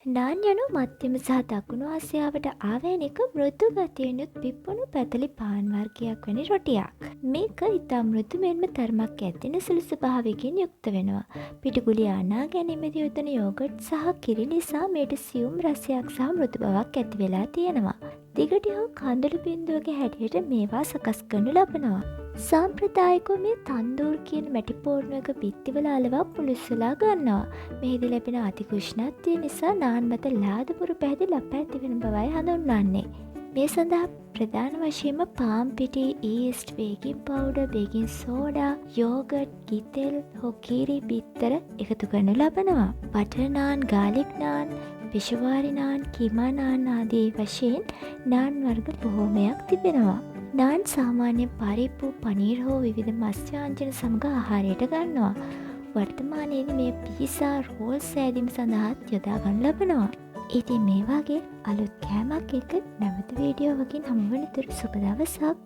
නාන් යනු මධ්‍යම සහ දකුණු ආසියාවට ආවේනික මෘදු ගතියනුත් පිප්පුණු පැතලි පාන් වර්ගයක් වැනි රොටියක්. මේක ඉතා මෘදු මෙන්ම තරමක් ඇතින සුළු ස්වභාවයකින් යුක්ත වෙනවා. පිටුගුලි අනා ගැනීමේදී යොදන යෝගට් සහ කිරි නිසා මේට සියුම් රසයක් සහ මෘදු බවක් ඇති වෙලා තියෙනවා. දිගට හෝ කඳුළු බිඳුවක හැටියට මේවා සකස් කරනු ලබනවා. සාම්ප්‍රදායිකව මේ තන්දූර් කියන මැටි පෝරණයක බිත්තිවල අලවා පුලුස්සලා ගන්නවා. මෙහිදී ලැබෙන අධික උෂ්ණත්වය නිසා නාන් මත ලාදුපුරු පැහැති ලප ඇති වෙන බවයි හඳුන්වන්නේ. මේ සඳහා ප්‍රධාන වශයෙන්ම පාම් පිටි, yeast, baking powder, baking soda, yoghurt, ගිතෙල් හෝ කීරි බිත්තර එකතු කරනු ලබනවා. බටර් නාන්, ගාලික් නාන්, පෙෂවාරි නාන්, කීමා නාන් ආදී වශයෙන් නාන් වර්ග බොහෝමයක් තිබෙනවා. නාන් සාමාන්‍යයෙන් පරිප්පු, පනීර් හෝ විවිධ මස් ව්‍යාංජන සමග ආහාරයට ගන්නවා. වර්තමානයේදී මේ පීසා, රෝල් සෑදීම සඳහාත් යොදා ගන්න ලබනවා. ඉතින් මේ වගේ අලුත් කෑමක් එක්ක නැවත වීඩියෝවකින් හමුවන තුරු සුබ දවසක්.